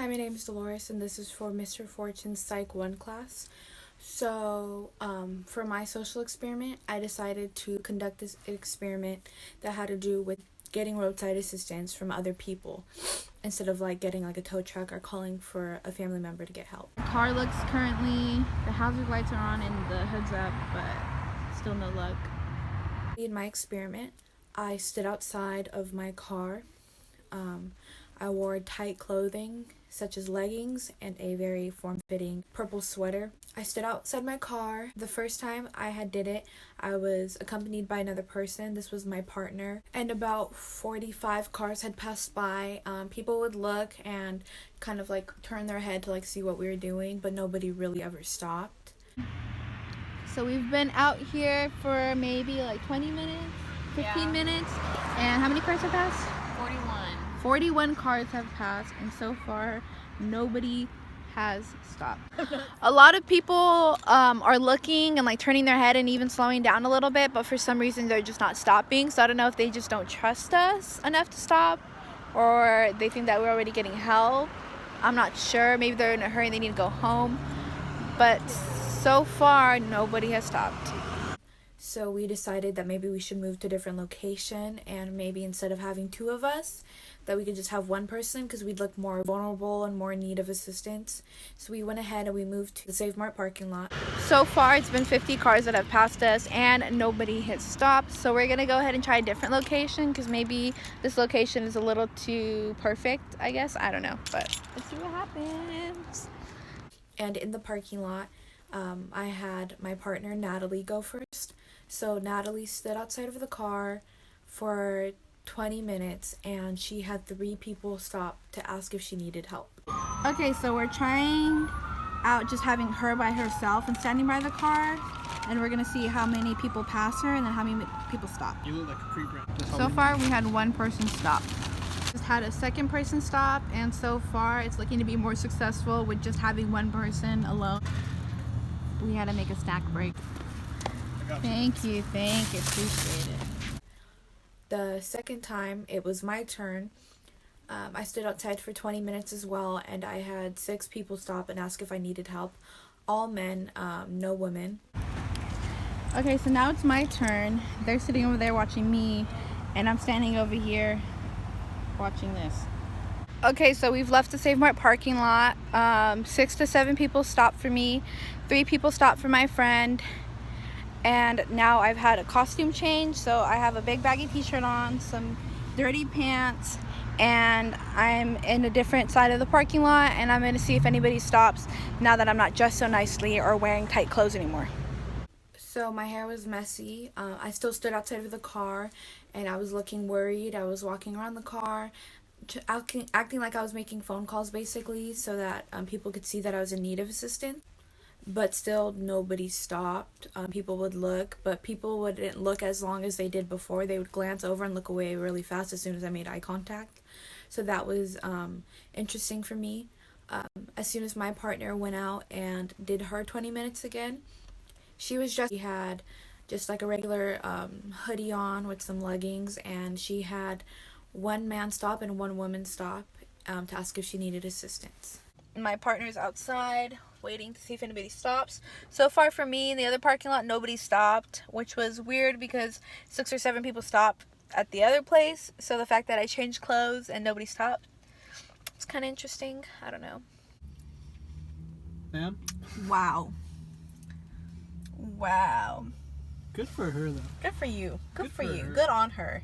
Hi, my name is Dolores, and this is for Mr. Fortune's Psych 1 class. So, for my social experiment, I decided to conduct this experiment that had to do with getting roadside assistance from other people instead of getting a tow truck or calling for a family member to get help. The car looks the hazard lights are on and the hood's up, but still no luck. In my experiment, I stood outside of my car. I wore tight clothing such as leggings and a very form-fitting purple sweater. I stood outside my car. The first time I did it, I was accompanied by another person. This was my partner. And about 45 cars had passed by. People would look and kind of turn their head to see what we were doing, but nobody really ever stopped. So we've been out here for maybe 20 minutes, 15 minutes. And how many cars have passed? 41 cars have passed, and so far nobody has stopped. A lot of people are looking and turning their head and even slowing down a little bit, but for some reason they're just not stopping. So I don't know if they just don't trust us enough to stop, or they think that we're already getting help. I'm not sure. Maybe they're in a hurry and they need to go home, but so far nobody has stopped. So we decided that maybe we should move to a different location, and maybe instead of having two of us, that we could just have one person because we'd look more vulnerable and more in need of assistance. So we went ahead and we moved to the Save Mart parking lot. So far it's been 50 cars that have passed us and nobody has stopped. So we're gonna go ahead and try a different location because maybe this location is a little too perfect, I guess. I don't know, but let's see what happens. And in the parking lot, I had my partner Natalie go first. So Natalie stood outside of the car for 20 minutes and she had 3 people stop to ask if she needed help. Okay, so we're trying out just having her by herself and standing by the car, and we're gonna see how many people pass her and then how many people stop. You look like a pre-brand. So far we had one person stop. Just had a second person stop, and so far it's looking to be more successful with just having one person alone. We had to make a snack break. Thank you, appreciate it. The second time it was my turn, I stood outside for 20 minutes as well, and I had 6 people stop and ask if I needed help. All men, no women. Okay, so now it's my turn. They're sitting over there watching me, and I'm standing over here watching this. Okay, so we've left the Save Mart parking lot. 6 to 7 people stopped for me. 3 people stopped for my friend. And now I've had a costume change, so I have a big baggy t-shirt on, some dirty pants, and I'm in a different side of the parking lot, and I'm going to see if anybody stops now that I'm not dressed so nicely or wearing tight clothes anymore. So my hair was messy. I still stood outside of the car, and I was looking worried. I was walking around the car, acting like I was making phone calls basically, so that people could see that I was in need of assistance. But still, nobody stopped. People would look, but people wouldn't look as long as they did before. They would glance over and look away really fast as soon as I made eye contact. So that was interesting for me. As soon as my partner went out and did her 20 minutes again, she had just a regular hoodie on with some leggings, and she had one man stop and one woman stop to ask if she needed assistance. My partner's outside waiting to see if anybody stops. So far for me, in the other parking lot, nobody stopped, which was weird because 6 or 7 people stopped at the other place. So the fact that I changed clothes and nobody stopped, it's kind of interesting. I don't know. Ma'am? Wow. Good for her, though. Good for you. Good for you. her. Good on her.